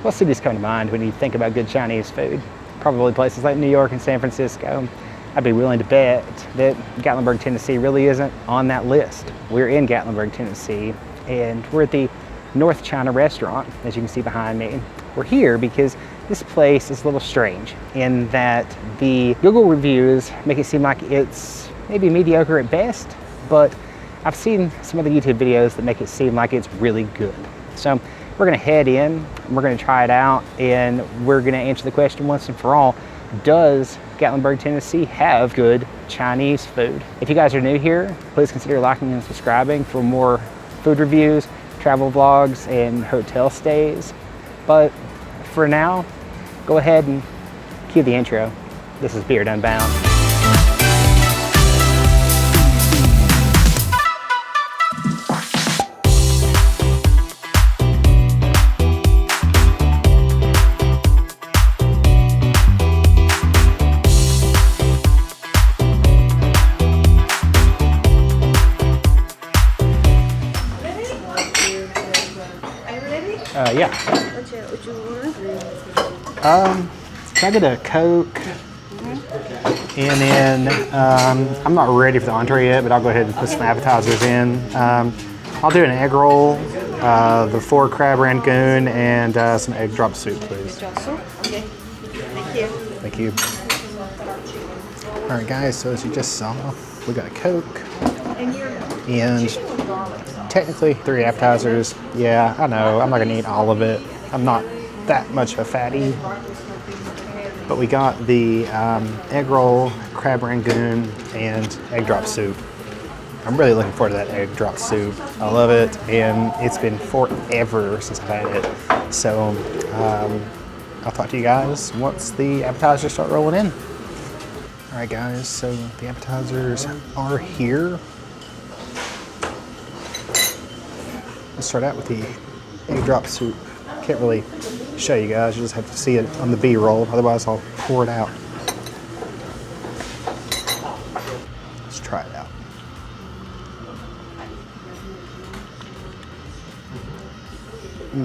What cities come to mind when you think about good Chinese food? Probably places like New York and San Francisco. I'd be willing to bet that Gatlinburg, Tennessee really isn't on that list. We're in Gatlinburg, Tennessee, and we're at the North China restaurant, as you can see behind me. We're here because this place is a little strange in that the Google reviews make it seem like it's maybe mediocre at best, but I've seen some other YouTube videos that make it seem like it's really good. So we're gonna head in, we're gonna try it out, and we're gonna answer the question once and for all, does Gatlinburg, Tennessee have good Chinese food? If you guys are new here, please consider liking and subscribing for more food reviews, travel vlogs, and hotel stays. But for now, go ahead and cue the intro. This is Beard Unbound. Yeah. Can I get a Coke? And then I'm not ready for the entree yet, but I'll go ahead and put some appetizers in. I'll do an egg roll, the 4 crab rangoon, and some egg drop soup, please. Egg drop soup? Okay. Thank you. Thank you. All right, guys. So as you just saw, we got a Coke and technically 3 appetizers. Yeah, I know. I'm not gonna eat all of it. I'm not that much of a fatty. But we got the egg roll, crab rangoon, and egg drop soup. I'm really looking forward to that egg drop soup. I love it, and it's been forever since I've had it. So I'll talk to you guys once the appetizers start rolling in. All right, guys, so the appetizers are here. Let's start out with the egg drop soup. Can't really show you guys, you just have to see it on the B-roll, otherwise I'll pour it out. Let's try it out.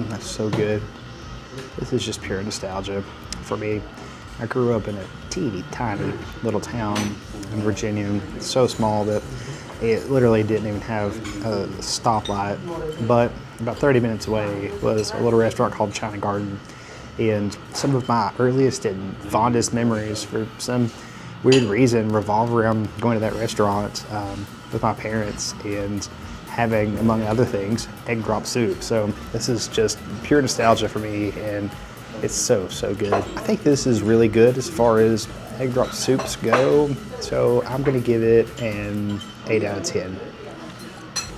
That's so good. This is just pure nostalgia for me. I grew up in a teeny tiny little town in Virginia, so small that it literally didn't even have a stoplight, but about 30 minutes away was a little restaurant called China Garden. And some of my earliest and fondest memories, for some weird reason, revolve around going to that restaurant with my parents and having, among other things, egg drop soup. So this is just pure nostalgia for me, and it's so, so good. I think this is really good as far as egg drop soups go, so I'm gonna give it an 8 out of 10.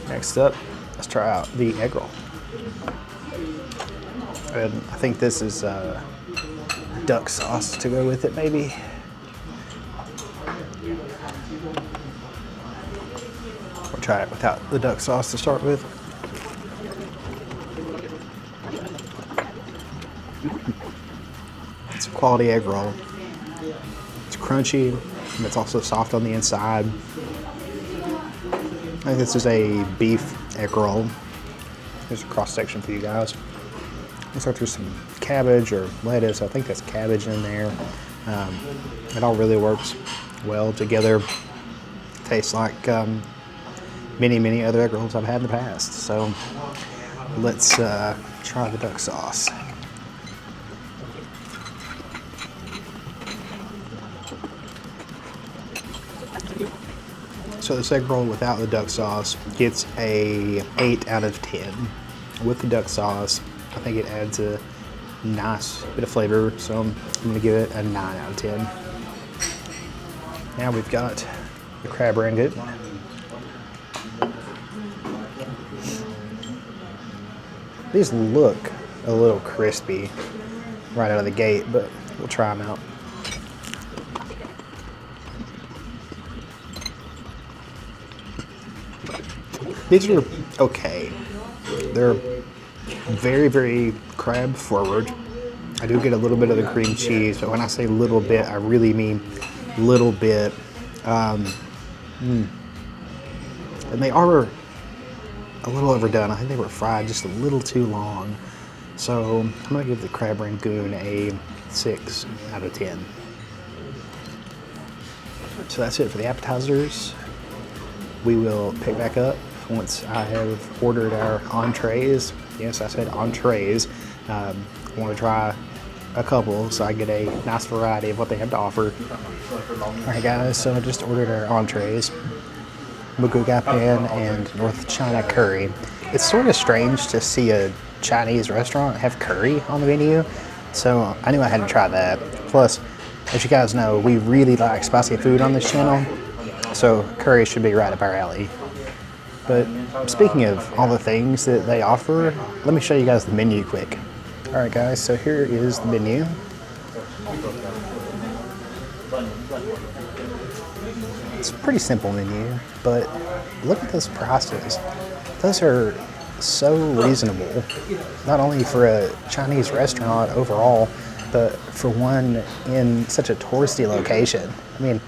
Next up, let's try out the egg roll. And I think this is duck sauce to go with it, maybe. We'll try it without the duck sauce to start with. It's a quality egg roll. It's crunchy, and it's also soft on the inside. I think this is a beef egg roll. Here's a cross section for you guys. Looks like there's some cabbage or lettuce. I think that's cabbage in there. It all really works well together. Tastes like many, many other egg rolls I've had in the past. So let's try the duck sauce. So this egg roll without the duck sauce gets a 8 out of 10. With the duck sauce, I think it adds a nice bit of flavor, so I'm gonna give it a 9 out of 10. Now we've got the crab rangoon. These look a little crispy right out of the gate, but we'll try them out. These are okay. They're very, very crab forward. I do get a little bit of the cream cheese, but when I say little bit, I really mean little bit. And they are a little overdone. I think they were fried just a little too long. So I'm gonna give the crab rangoon a 6 out of 10. So that's it for the appetizers. We will pick back up once I have ordered our entrees. Yes, I said entrees. I want to try a couple so I get a nice variety of what they have to offer. All right, guys, so I just ordered our entrees. Moo Goo Gai Pan and North China curry. It's sort of strange to see a Chinese restaurant have curry on the menu, so I knew I had to try that. Plus, as you guys know, we really like spicy food on this channel, so curry should be right up our alley. But speaking of all the things that they offer, let me show you guys the menu quick. All right, guys, so here is the menu. It's a pretty simple menu, but look at those prices. Those are so reasonable, not only for a Chinese restaurant overall, but for one in such a touristy location. I mean,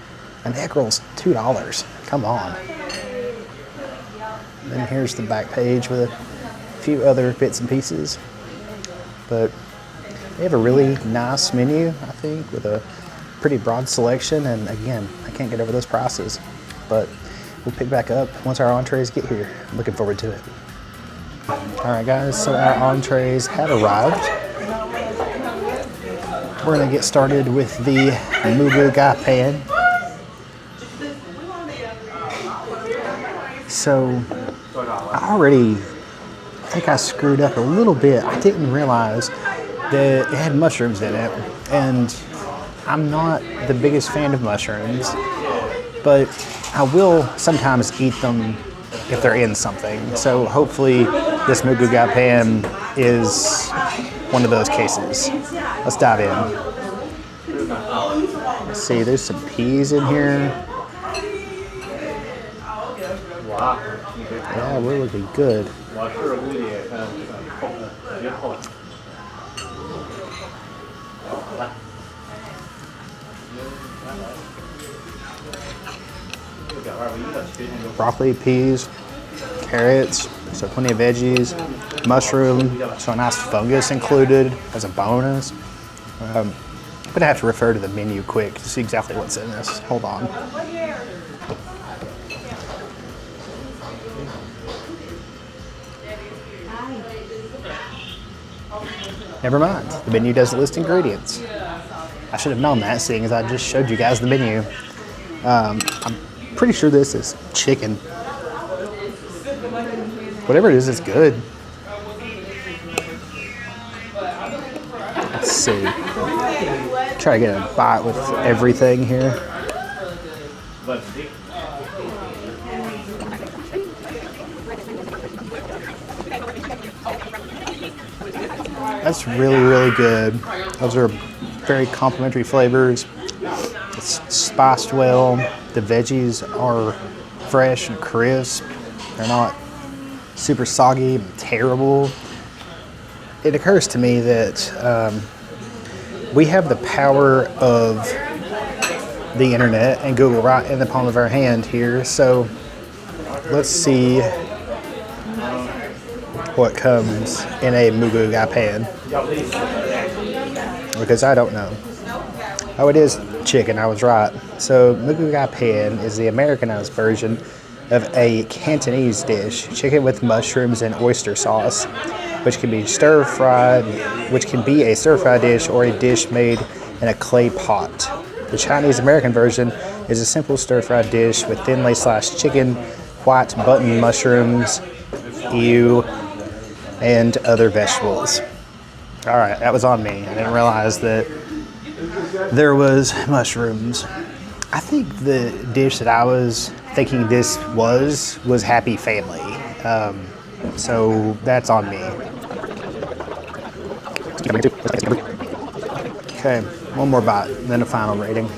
an egg roll's $2. Come on. Then here's the back page with a few other bits and pieces. But they have a really nice menu, I think, with a pretty broad selection. And again, I can't get over those prices. But we'll pick back up once our entrees get here. I'm looking forward to it. All right, guys, so our entrees have arrived. We're gonna get started with the Moo Goo Gai Pan. So I already think I screwed up a little bit. I didn't realize that it had mushrooms in it, and I'm not the biggest fan of mushrooms, but I will sometimes eat them if they're in something. So hopefully this Moo Goo Gai Pan is one of those cases. Let's dive in. Let's see, there's some peas in here. Yeah, we're looking good. Broccoli, peas, carrots, so plenty of veggies, mushroom, so a nice fungus included as a bonus. I'm gonna have to refer to the menu quick to see exactly what's in this. Hold on. Never mind, the menu doesn't list ingredients. I should have known that, seeing as I just showed you guys the menu. I'm pretty sure this is chicken. Whatever it is, it's good. Let's see. Try to get a bite with everything here. That's really, really good. Those are very complimentary flavors. It's spiced well. The veggies are fresh and crisp. They're not super soggy and terrible. It occurs to me that we have the power of the internet and Google right in the palm of our hand here. So let's see what comes in a Moo Goo Gai Pan, because I don't know. Oh, it is chicken, I was right. So Moo Goo Gai Pan is the Americanized version of a Cantonese dish, chicken with mushrooms and oyster sauce, which can be a stir-fried dish or a dish made in a clay pot. The Chinese American version is a simple stir-fried dish with thinly sliced chicken, white button mushrooms, and other vegetables. All right, that was on me. I didn't realize that there was mushrooms. I think the dish that I was thinking this was Happy Family. So that's on me. Okay, one more bite, then a final rating.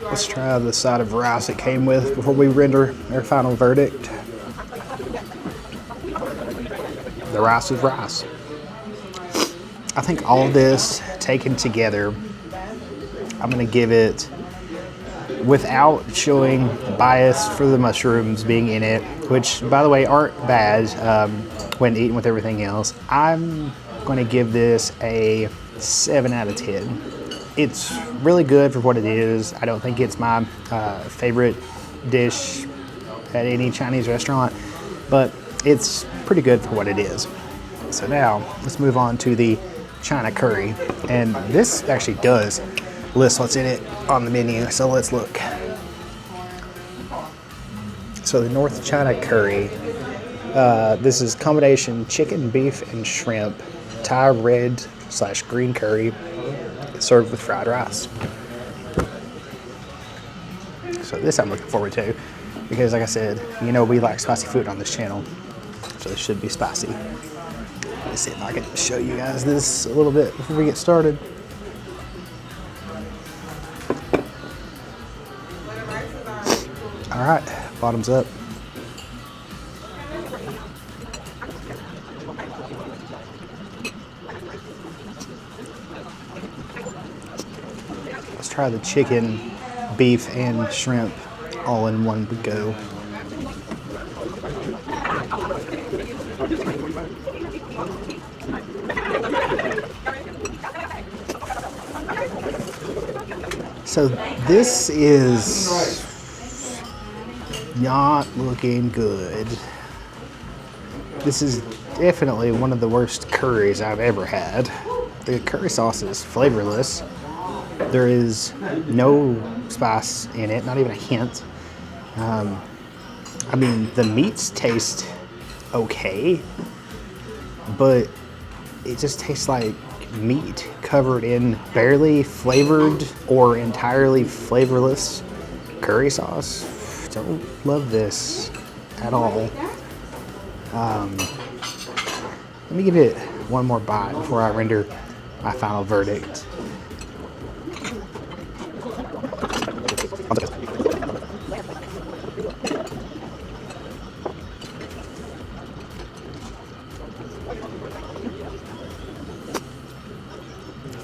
Let's try the side of rice it came with before we render our final verdict. The rice is rice. I think all of this taken together, I'm gonna give it without showing bias for the mushrooms being in it, which by the way aren't bad when eaten with everything else. I'm going to give this a 7 out of 10. It's really good for what it is. I don't think it's my favorite dish at any Chinese restaurant, but it's pretty good for what it is. So now let's move on to the China curry, and this actually does list what's in it on the menu, so let's look. So the North China curry, this is combination chicken, beef, and shrimp, Thai red/green curry, served with fried rice. So this I'm looking forward to, because like I said, you know we like spicy food on this channel, so this should be spicy. Let's see if I can show you guys this a little bit before we get started. All right, bottoms up. Let's try the chicken, beef, and shrimp all in one go. So this is not looking good. This is definitely one of the worst curries I've ever had. The curry sauce is flavorless. There is no spice in it, not even a hint. I mean, the meats taste okay, but it just tastes like meat covered in barely flavored or entirely flavorless curry sauce. Don't love this at all. Let me give it one more bite before I render my final verdict.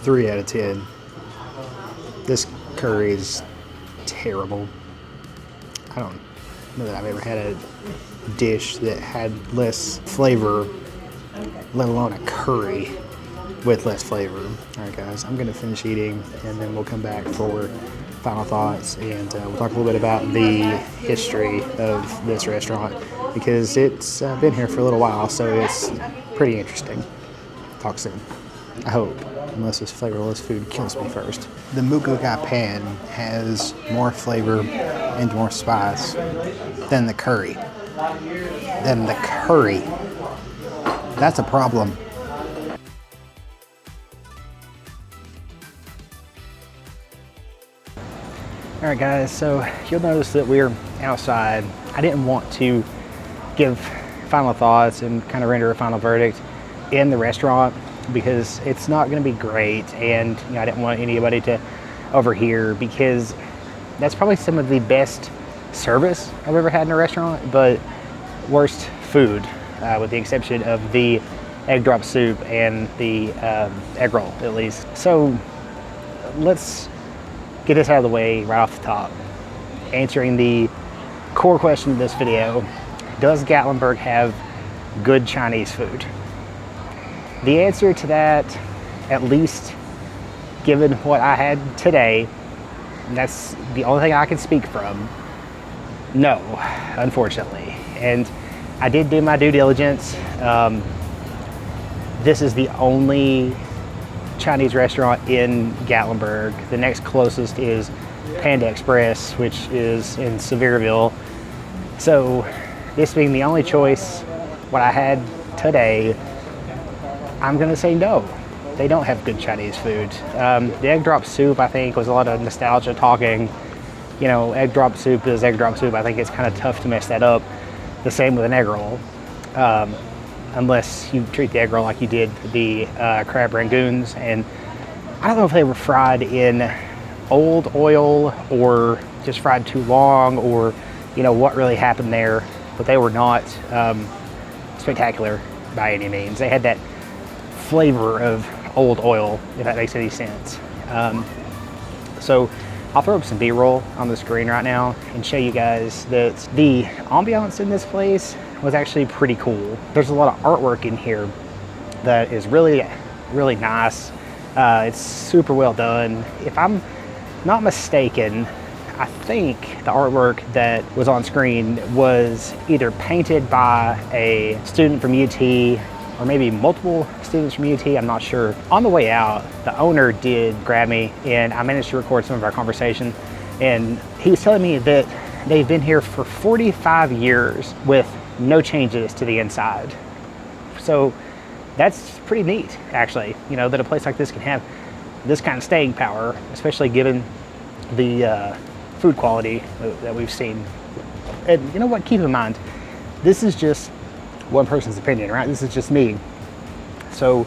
Three out of 10. This curry is terrible. I don't know that I've ever had a dish that had less flavor, let alone a curry with less flavor. All right, guys, I'm gonna finish eating and then we'll come back for final thoughts, and we'll talk a little bit about the history of this restaurant, because it's been here for a little while, so it's pretty interesting. Talk soon. I hope, unless this flavorless food kills me first. The Moo Goo Gai Pan has more flavor and more spice than the curry. That's a problem. All right, guys, so you'll notice that we're outside. I didn't want to give final thoughts and kind of render a final verdict in the restaurant, because it's not going to be great, and you know, I didn't want anybody to overhear, because that's probably some of the best service I've ever had in a restaurant, but worst food, with the exception of the egg drop soup and the egg roll, at least. So let's get this out of the way right off the top. Answering the core question of this video: does Gatlinburg have good Chinese food? The answer to that, at least given what I had today, and that's the only thing I can speak from, no, unfortunately. And I did do my due diligence. This is the only Chinese restaurant in Gatlinburg. The next closest is Panda Express, which is in Sevierville. So this being the only choice, what I had today, I'm gonna say no. They don't have good Chinese food. The egg drop soup, I think, was a lot of nostalgia talking. You know, egg drop soup is egg drop soup. I think it's kind of tough to mess that up. The same with an egg roll, unless you treat the egg roll like you did the crab rangoons. And I don't know if they were fried in old oil or just fried too long, or you know what really happened there, but they were not spectacular by any means. They had that flavor of old oil, if that makes any sense. So I'll throw up some B-roll on the screen right now and show you guys that the ambiance in this place was actually pretty cool. There's a lot of artwork in here that is really, really nice. It's super well done. If I'm not mistaken, I think the artwork that was on screen was either painted by a student from UT or maybe multiple students from UT, I'm not sure. On the way out, the owner did grab me and I managed to record some of our conversation. And he was telling me that they've been here for 45 years with no changes to the inside. So that's pretty neat, actually, you know, that a place like this can have this kind of staying power, especially given the food quality that we've seen. And you know what, keep in mind, this is just one person's opinion, right? This is just me. So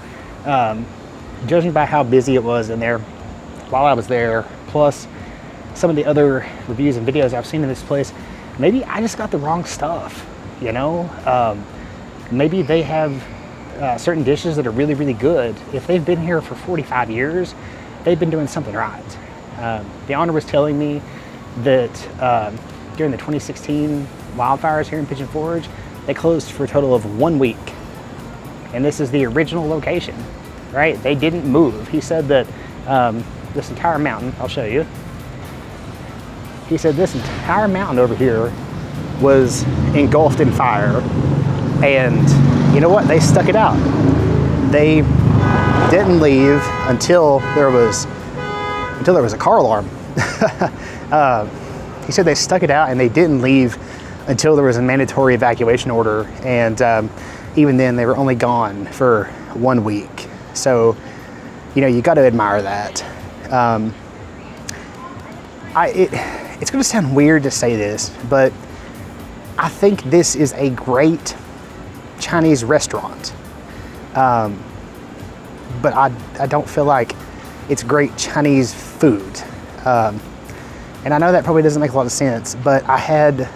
judging by how busy it was in there while I was there, plus some of the other reviews and videos I've seen in this place, maybe I just got the wrong stuff, you know? Maybe they have certain dishes that are really, really good. If they've been here for 45 years, they've been doing something right. The owner was telling me that during the 2016 wildfires here in Pigeon Forge, they closed for a total of 1 week. And this is the original location, right? They didn't move. He said that this entire mountain, I'll show you. He said this entire mountain over here was engulfed in fire. And you know what? They stuck it out. They didn't leave until there was a car alarm. He said they stuck it out and they didn't leave until there was a mandatory evacuation order, and even then they were only gone for 1 week. So, you know, you got to admire that. It's going to sound weird to say this, but I think this is a great Chinese restaurant. But I don't feel like it's great Chinese food. And I know that probably doesn't make a lot of sense, but I had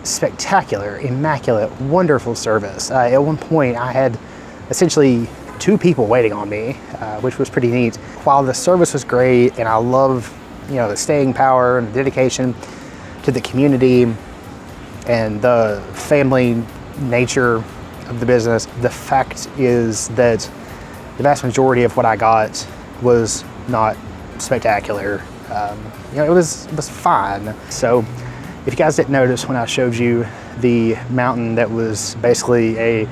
spectacular, immaculate, wonderful service. At one point, I had essentially 2 people waiting on me, which was pretty neat. While the service was great, and I love, you know, the staying power and the dedication to the community and the family nature of the business, the fact is that the vast majority of what I got was not spectacular. You know, it was fine. So if you guys didn't notice when I showed you the mountain that was basically a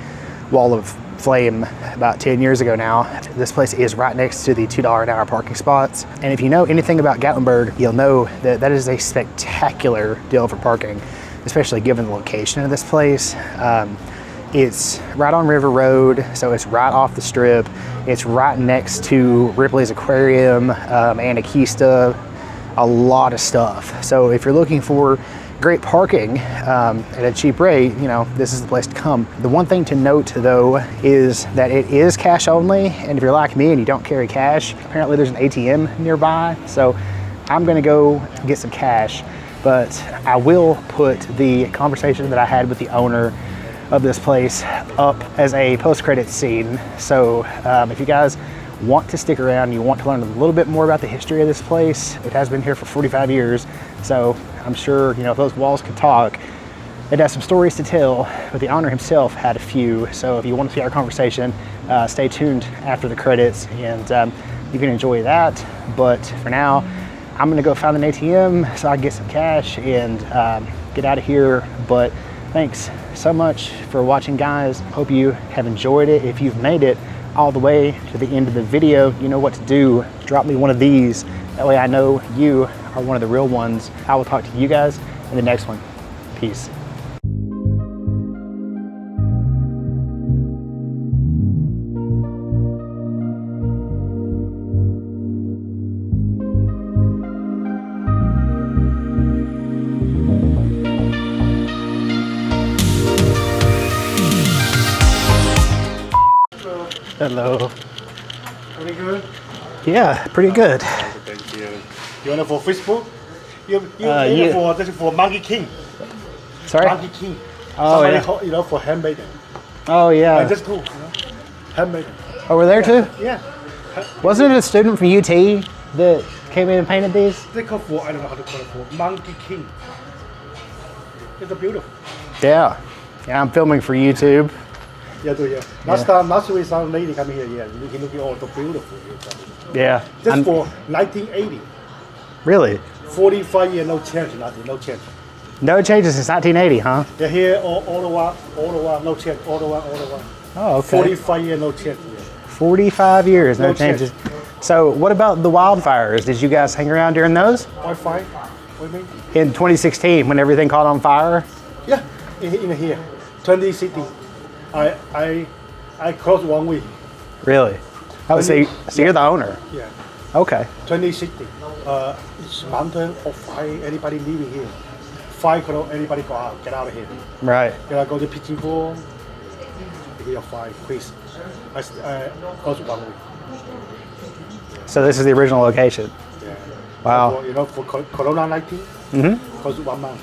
wall of flame about 10 years ago now, this place is right next to the $2 an hour parking spots. And if you know anything about Gatlinburg, you'll know that that is a spectacular deal for parking, especially given the location of this place. It's right on River Road, so it's right off the strip. It's right next to Ripley's Aquarium, Anakista, a lot of stuff. So if you're looking for great parking at a cheap rate, you know, this is the place to come. The one thing to note though is that it is cash only, and if you're like me and you don't carry cash, apparently there's an ATM nearby. So I'm gonna go get some cash, but I will put the conversation that I had with the owner of this place up as a post-credits scene. So if you guys want to stick around, you want to learn a little bit more about the history of this place, it has been here for 45 years. So I'm sure, you know, if those walls could talk, it has some stories to tell, but the owner himself had a few. So if you want to see our conversation, stay tuned after the credits and you can enjoy that. But for now, I'm gonna go find an ATM so I can get some cash and get out of here. But thanks so much for watching, guys. Hope you have enjoyed it. If you've made it all the way to the end of the video, you know what to do. Drop me one of these. That way I know you are one of the real ones. I will talk to you guys in the next one. Peace. Hello. Pretty good? Yeah, pretty good. Thank you. You want it for Facebook? You Yeah. this is for Monkey King. Sorry? Monkey King. Oh, Somebody, yeah. you know, for handmade. Oh, yeah. And that's cool. You know? Handmade. Over there too? Yeah. Wasn't it a student from UT that came in and painted these? They call for, I don't know how to call it for, Monkey King. It's a beautiful. Yeah. Yeah, I'm filming for YouTube. Yeah, do yeah. Last week some lady come here, yeah, looking all the beautiful. Yeah. Just for 1980. Really? 45 years, no change, nothing, no change. No changes since 1980, huh? Yeah, here all the while, no change, all the while. Oh, okay. 45 years, no change. Yeah. 45 years, no No change. changes. So what about the wildfires? Did you guys hang around during those? Wi-Fi, what do you mean? In 2016, when everything caught on fire? Yeah, in here, 2016. I closed 1 week. Really? Oh, so you're the owner? Yeah, Okay. 2016. It's mountain of fire. Anybody living here? 5 o'clock. Anybody go out? Get out of here. Right. Can I go to pitching pool? Here 5, please. I closed 1 week. So this is the original location? Yeah. Wow. For Corona-19. Mm-hmm. Closed 1 month.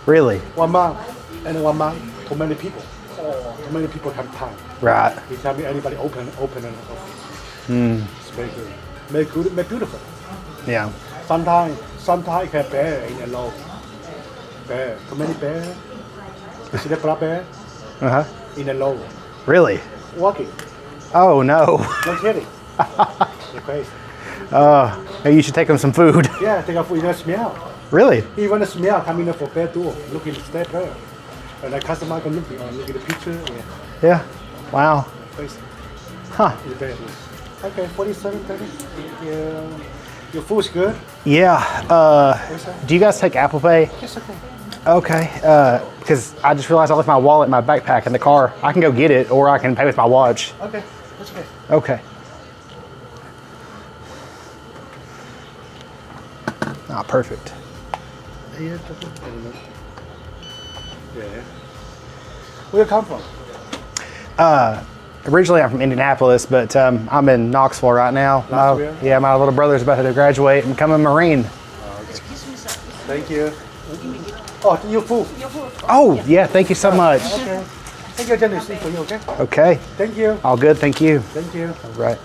Really? 1 month. And 1 month. Too many people. Too many people have time. Right. You tell me anybody open and open. It's very good. Make good, make beautiful. Yeah. Sometimes you can bear in a low. Bear. Too many bear. You see the black bear? Uh-huh. In a low. Really? Walking. Oh, no. No kidding. You're crazy. Maybe you should take them some food. Yeah, take a food, you smell. Really? Even the smell coming in for bear door. Look in the step there. And the customer can look at the picture. Yeah. Yeah. Wow. Crazy. Huh. It's bad. Okay, 47, 30. Yeah. Your food's good? Yeah. What's that? Do you guys take Apple Pay? Yes, okay. Okay. Because I just realized I left my wallet in my backpack in the car. I can go get it, or I can pay with my watch. Okay, that's okay. Okay. Ah, perfect. Yeah, that's okay. I don't know. Yeah. Where you come from? Originally, I'm from Indianapolis, but I'm in Knoxville right now. Knoxville? Yeah, my little brother's about to graduate and become a Marine. Thank you. Oh, your food. Oh, yeah, thank you so much. Okay. Thank you, Jenny. See for you, okay? Okay, Thank you. all good, thank you. Thank you. All right.